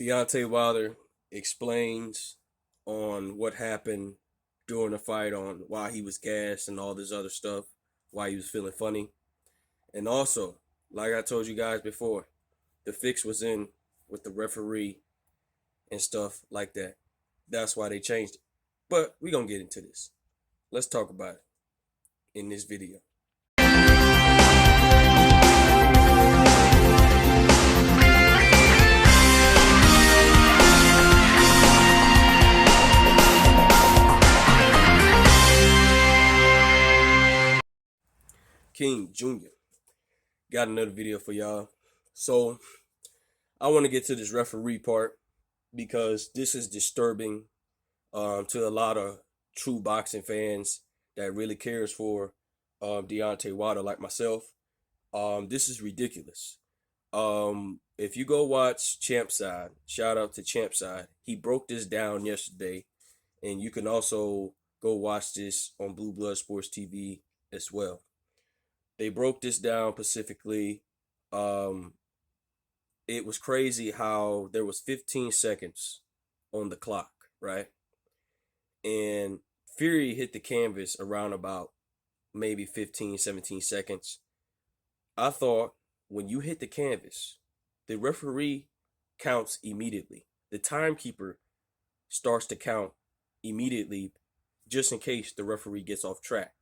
Deontay Wilder explains on what happened during the fight, on why he was gassed and all this other stuff, why he was feeling funny. And also, like I told you guys before, the fix was in with the referee and stuff like that. That's why they changed it. But we're going to get into this. Let's talk about it in this video. King Jr. got another video for y'all. So I want to get to this referee part because this is disturbing to a lot of true boxing fans that really cares for Deontay Wilder like myself. This is ridiculous. If you go watch Champside, shout out to Champside. He broke this down yesterday, and you can also go watch this on Blue Blood Sports TV as well. They broke this down specifically. It was crazy how there was 15 seconds on the clock, right? And Fury hit the canvas around about maybe 15, 17 seconds. I thought when you hit the canvas, the referee counts immediately. The timekeeper starts to count immediately just in case the referee gets off track.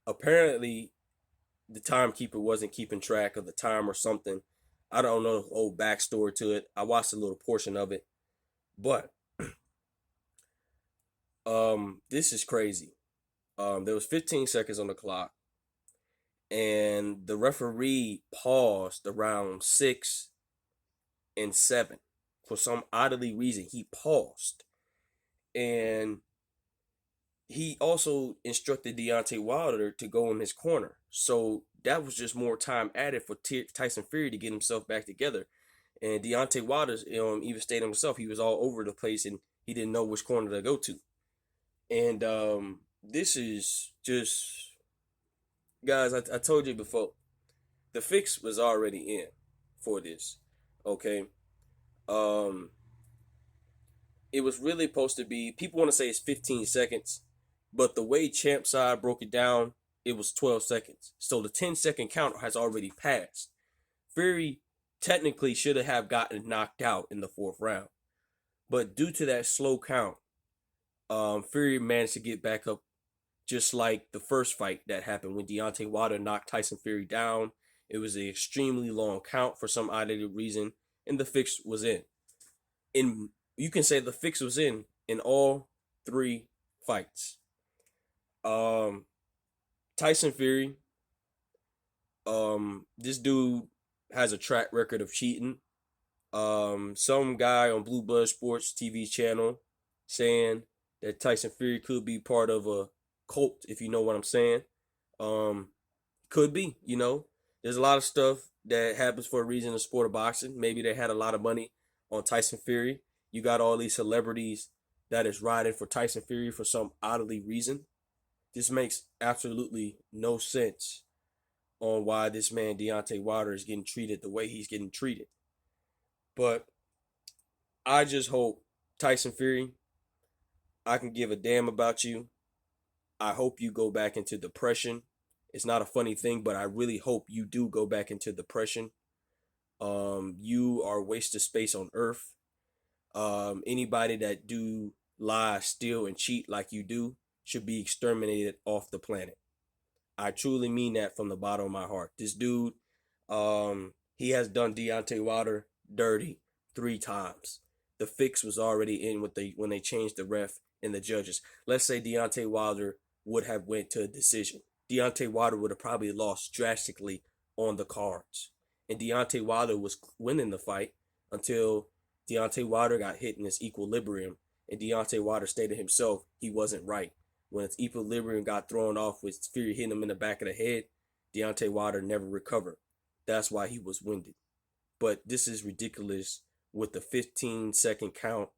Apparently, the timekeeper wasn't keeping track of the time or something. I don't know the whole backstory to it. I watched a little portion of it. But this is crazy. There was 15 seconds on the clock, and the referee paused around 6 and 7. For some oddly reason, he paused. And he also instructed Deontay Wilder to go in his corner. So that was just more time added for Tyson Fury to get himself back together. And Deontay Wilder even stated himself, he was all over the place and he didn't know which corner to go to. And this is just, guys, I told you before, the fix was already in for this, okay? It was really supposed to be, people want to say it's 15 seconds, but the way Champside broke it down, it was 12 seconds. So the 10-second count has already passed. Fury technically should have gotten knocked out in the 4th round. But due to that slow count, Fury managed to get back up, just like the first fight that happened when Deontay Wilder knocked Tyson Fury down. It was an extremely long count for some odd reason, and the fix was in. You can say the fix was in all 3 fights. Tyson Fury, this dude has a track record of cheating. Some guy on Blue Blood Sports TV channel saying that Tyson Fury could be part of a cult, if you know what I'm saying. Could be, There's a lot of stuff that happens for a reason in the sport of boxing. Maybe they had a lot of money on Tyson Fury. You got all these celebrities that is riding for Tyson Fury for some oddly reason. This makes absolutely no sense on why this man Deontay Wilder is getting treated the way he's getting treated. But I just hope, Tyson Fury, I can give a damn about you. I hope you go back into depression. It's not a funny thing, but I really hope you do go back into depression. You are a waste of space on earth. Anybody that do lie, steal, and cheat like you do should be exterminated off the planet. I truly mean that from the bottom of my heart. This dude, he has done Deontay Wilder dirty 3 times. The fix was already in when they changed the ref and the judges. Let's say Deontay Wilder would have went to a decision. Deontay Wilder would have probably lost drastically on the cards. And Deontay Wilder was winning the fight until Deontay Wilder got hit in his equilibrium. And Deontay Wilder stated himself he wasn't right. When his equilibrium got thrown off with Fury hitting him in the back of the head, Deontay Wilder never recovered. That's why he was winded. But this is ridiculous with the 15-second count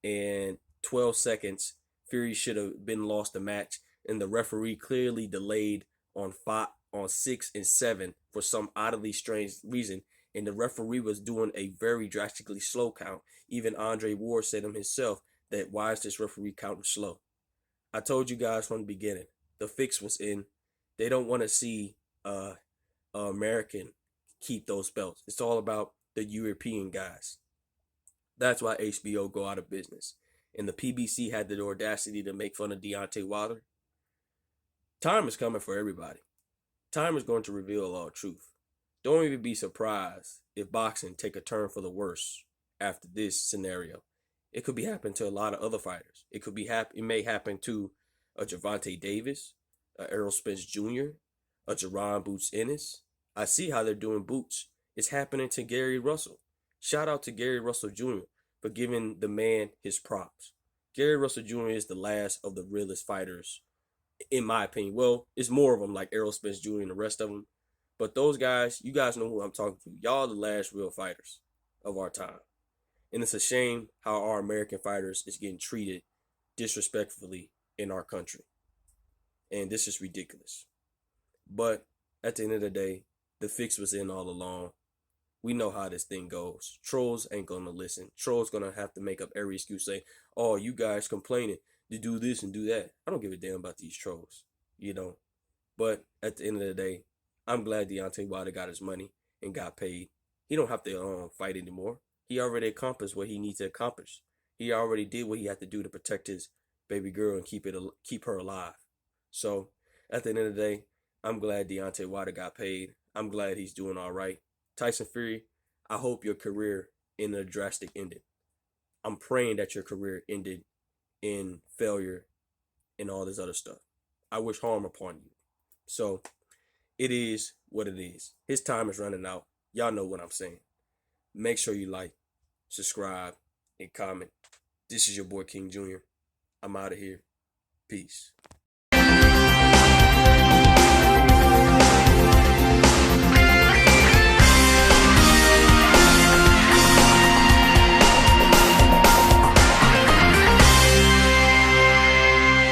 and 12 seconds. Fury should have been lost the match, and the referee clearly delayed on 6 and 7 for some oddly strange reason. and the referee was doing a very drastically slow count. Even Andre Ward said himself that why is this referee counting slow? I told you guys from the beginning, the fix was in. They don't want to see American keep those belts. It's all about the European guys. That's why HBO go out of business. And the PBC had the audacity to make fun of Deontay Wilder. Time is coming for everybody. Time is going to reveal all truth. Don't even be surprised if boxing take a turn for the worse after this scenario. It could be happening to a lot of other fighters. It may happen to a Gervonta Davis, a Errol Spence Jr., a Jerron Boots Ennis. I see how they're doing Boots. It's happening to Gary Russell. Shout out to Gary Russell Jr. for giving the man his props. Gary Russell Jr. is the last of the realest fighters, in my opinion. Well, it's more of them like Errol Spence Jr. and the rest of them. But those guys, you guys know who I'm talking to. Y'all are the last real fighters of our time. And it's a shame how our American fighters is getting treated disrespectfully in our country. And this is ridiculous. But at the end of the day, the fix was in all along. We know how this thing goes. Trolls ain't gonna listen. Trolls gonna have to make up every excuse, say, "Oh, you guys complaining to do this and do that." I don't give a damn about these trolls, you know. But at the end of the day, I'm glad Deontay Wilder got his money and got paid. He don't have to fight anymore. He already accomplished what he needs to accomplish. He already did what he had to do to protect his baby girl and keep her alive. So at the end of the day, I'm glad Deontay Wilder got paid. I'm glad he's doing all right. Tyson Fury, I hope your career in a drastic ending. I'm praying that your career ended in failure and all this other stuff. I wish harm upon you. So it is what it is. His time is running out. Y'all know what I'm saying. Make sure you like, subscribe, and comment. This is your boy King Jr. I'm out of here. Peace.